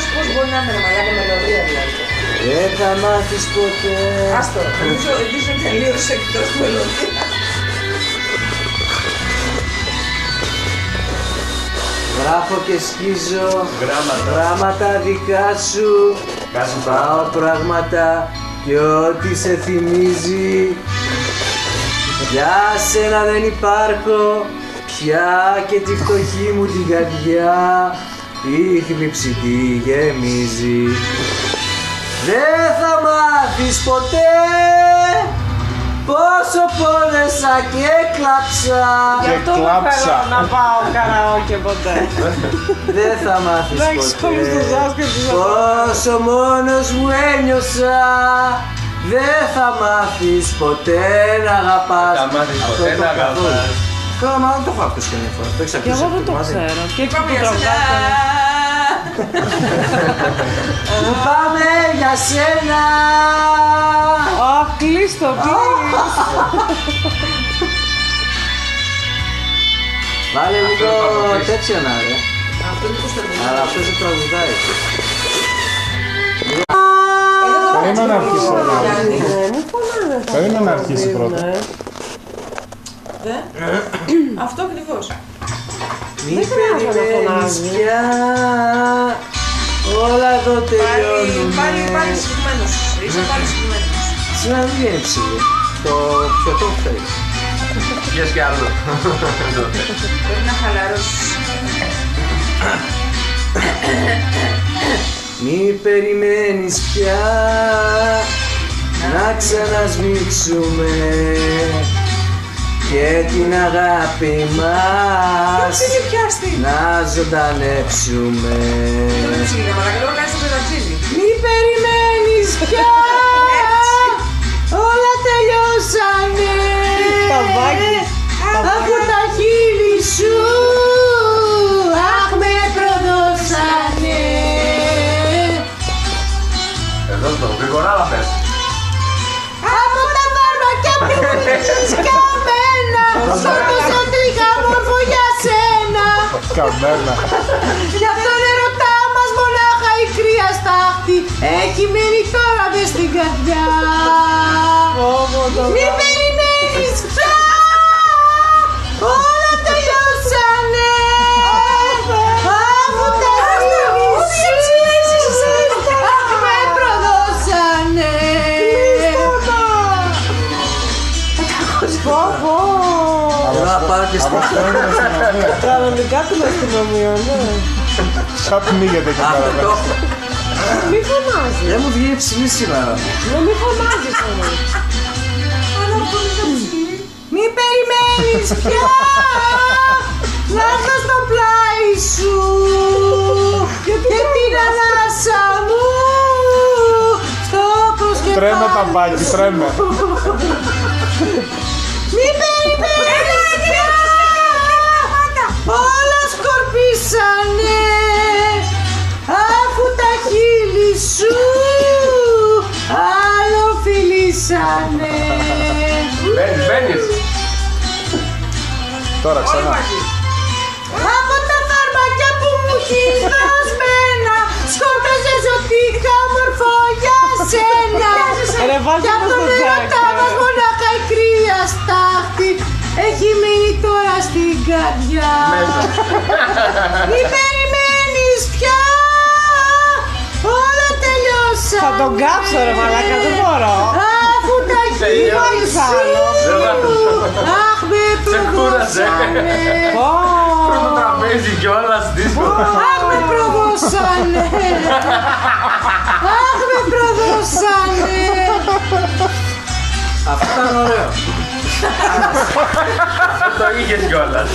σου πώς μπορεί να είναι ρε μαλάκα μελωδία δηλαδή. Δεν θα μάθεις ποτέ. Άστο, νομίζω τελείωσε εκτός μελωδία. Γράφω και σκίζω γράμματα δικά σου. Πάω πράγματα και ό,τι σε θυμίζει. Για σένα δεν υπάρχω πια και τη φτωχή μου την καρδιά η θλίψη τη γεμίζει. Δεν θα μάθεις ποτέ πόσο πόνεσα και κλάψα. Γι' αυτό δεν θέλω να πάω καραόκε ποτέ. Δεν θα μάθεις ποτέ πόσο μόνος μου ένιωσα. Δεν θα μάθεις ποτέ να αγαπάς. Θα μάθεις ποτέ να αγαπάς. Τώρα μάλλον το έχω ακούσει και μια φορά. Το έχεις Και ακούσει? εγώ δεν το ξέρω. Και έτσι που το Πάμε για σένα. Αχ, κλείστο, please. Βάλε λίγο τέτοιο να ρε. Αυτό είναι Κωνσταντίνο. Αλλά αυτός δεν τραγουδάει. Περίμενε να αρχίσει πρώτα. Μην φωνάζε. Περίμενε να αρχίσει πρώτα. Αυτό ακριβώς. Μη περιμένεις πια. Όλα εδώ τελειώνουν. Πάλι συγκεκριμένος. Είσαι πάλι συγκεκριμένος. Σήμερα δεν βγαίνει ψηλή. Το πιωτό φταίει. Βγες κι άλλο. Πρέπει να χαλαρώσεις. Μη περιμένεις πια να ξανασμίξουμε και την αγάπη μας να ζωντανέψουμε. Μη περιμένεις πια, όλα τελειώσανε από τα χείλη σου. Αχ, με προδώσανε. Εδώ το γρηγορά πες. Από τα φάρμακια που ρίχνεις καμένα, σκότωσα τρίχα μόρφο για σένα. Καμένα. Για τον ερωτά μας μονάχα η κρύα στάχτη έχει μείνει τώρα μες στην καρδιά. Μη περιμένεις πια, όλα τελειώσανε. Αφού τα χείλη σου, αχ, με προδώσανε. Αλλά πάρω και από αυτό είναι αστυνομία. Κανονικά την αστυνομία, ναι. Σαν πνίγεται και Αυτό το πέρα. έχω. Μη φωνάζεις. Δεν μου βγαίνει ψηλή σήμερα. Ναι, μη φωνάζεις όμως. Μη περιμένεις πια να έρθω στο πλάι σου και την ανάσα μου στο προσκεφάλι. Τρέμε τα μπάκι, τρέμε. Μη περιμένεις πια, όλα σκορπίσανε αφού τα χείλη σου άλλο φιλήσανε. Μπαίνεις. Τώρα ξανά. Από τα φάρμακια που μου έχεις δοσμένα σκόρπιζες ότι είχα μορφό για σένα. Ρε, βάζε Για μας τον το ερωτά τζάκι, μας ρε. μονάχα η κρύα στάχτη έχει μείνει τώρα στην καρδιά. Μη περιμένεις πια, όλα τελειώσανε. Θα τον κάψω ρε μαλάκα, δεν μπορώ. Αφού τα χείλη σου, αχ, με προδώσανε. Το τραπέζι κιόλας δίσκο. Αχ, με προδώσανε. Αχ, με προδώσανε. Αυτό ήταν ωραίο. Το είχες κιόλας.